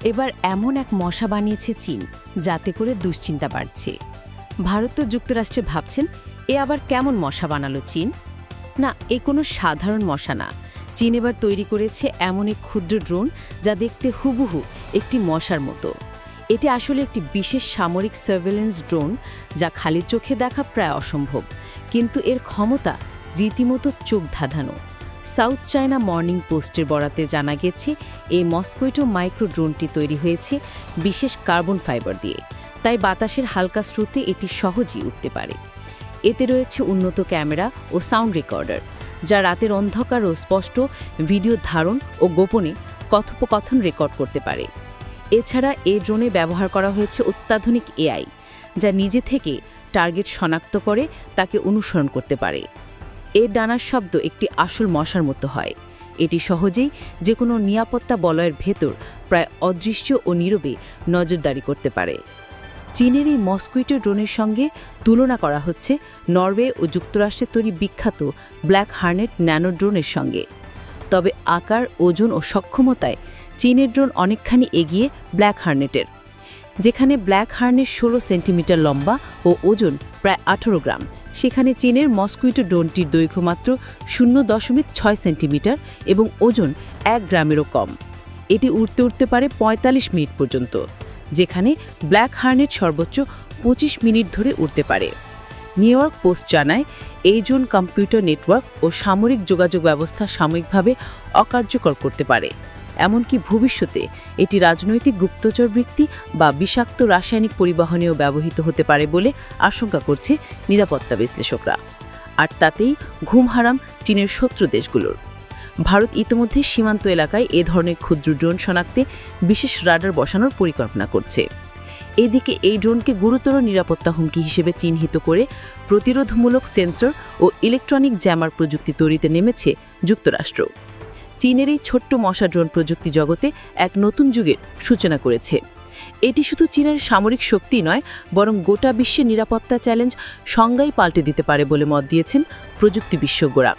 এবার এমন এক মশা বানিয়েছে চীন, যাতে করে দুশ্চিন্তা বাড়ছে। ভারত ও যুক্তরাষ্ট্রে ভাবছেন, এ আবার কেমন মশা বানালো চীন? না, এ কোনো সাধারণ মশা না। চীন এবার তৈরি করেছে এমন এক ক্ষুদ্র ড্রোন, যা দেখতে হুবহু একটি মশার মতো। এটি আসলে একটি বিশেষ সামরিক সার্ভেলেন্স ড্রোন, যা খালি চোখে দেখা প্রায় অসম্ভব, কিন্তু এর ক্ষমতা রীতিমতো চোখ ধাঁধানো। সাউথ চায়না মর্নিং পোস্টের বরাতে জানা গেছে, এই মস্কুইটো মাইক্রো ড্রোনটি তৈরি হয়েছে বিশেষ কার্বন ফাইবার দিয়ে, তাই বাতাসের হালকা স্রোতে এটি সহজেই উঠতে পারে। এতে রয়েছে উন্নত ক্যামেরা ও সাউন্ড রেকর্ডার, যা রাতের অন্ধকার ও স্পষ্ট ভিডিও ধারণ ও গোপনে কথোপকথন রেকর্ড করতে পারে। এছাড়া এই ড্রোনে ব্যবহার করা হয়েছে অত্যাধুনিক এআই, যা নিজে থেকে টার্গেট শনাক্ত করে তাকে অনুসরণ করতে পারে। এর ডানার শব্দ একটি আসল মশার মতো হয়। এটি সহজেই যে কোনো নিরাপত্তা বলয়ের ভেতর প্রায় অদৃশ্য ও নীরবে নজরদারি করতে পারে। চীনের এই মস্কুইটো ড্রোনের সঙ্গে তুলনা করা হচ্ছে নরওয়ে ও যুক্তরাষ্ট্রের তৈরি বিখ্যাত ব্ল্যাক হার্নেট ন্যানো ড্রোনের সঙ্গে। তবে আকার, ওজন ও সক্ষমতায় চীনের ড্রোন অনেকখানি এগিয়ে ব্ল্যাক হার্নেটের। যেখানে ব্ল্যাক হার্নেট 16 সেন্টিমিটার লম্বা ও ওজন প্রায় 18 গ্রাম, সেখানে চীনের মস্কুইটো ড্রোনটির দৈর্ঘ্য মাত্র 0.6 সেন্টিমিটার এবং ওজন 1 গ্রামেরও কম। এটি উড়তে উড়তে পারে 45 মিনিট পর্যন্ত, যেখানে ব্ল্যাক হার্নেট সর্বোচ্চ 25 মিনিট ধরে উড়তে পারে। নিউ ইয়র্ক পোস্ট জানায়, এই ড্রোন কম্পিউটার নেটওয়ার্ক ও সামরিক যোগাযোগ ব্যবস্থা সাময়িকভাবে অকার্যকর করতে পারে। এমনকি ভবিষ্যতে এটি রাজনৈতিক গুপ্তচর বৃত্তি বা বিষাক্ত রাসায়নিক পরিবহনেও ব্যবহৃত হতে পারে বলে আশঙ্কা করছে নিরাপত্তা বিশ্লেষকরা। আর তাতেই ঘুম হারাম চীনের শত্রু দেশগুলোর। ভারত ইতিমধ্যে সীমান্ত এলাকায় এ ধরনের ক্ষুদ্র ড্রোন শনাক্তে বিশেষ রাডার বসানোর পরিকল্পনা করছে। এদিকে এই ড্রোনকে গুরুতর নিরাপত্তা হুমকি হিসেবে চিহ্নিত করে প্রতিরোধমূলক সেন্সর ও ইলেকট্রনিক জ্যামার প্রযুক্তি তৈরিতে নেমেছে যুক্তরাষ্ট্র। চীনের এই ছোট্ট মশা ড্রোন প্রযুক্তি জগতে এক নতুন যুগের সূচনা করেছে। এটি শুধু চীনের সামরিক শক্তি নয়, বরং গোটা বিশ্বের নিরাপত্তা চ্যালেঞ্জ সংজ্ঞাই পাল্টে দিতে পারে বলে মত দিয়েছেন প্রযুক্তি বিশেষজ্ঞরা।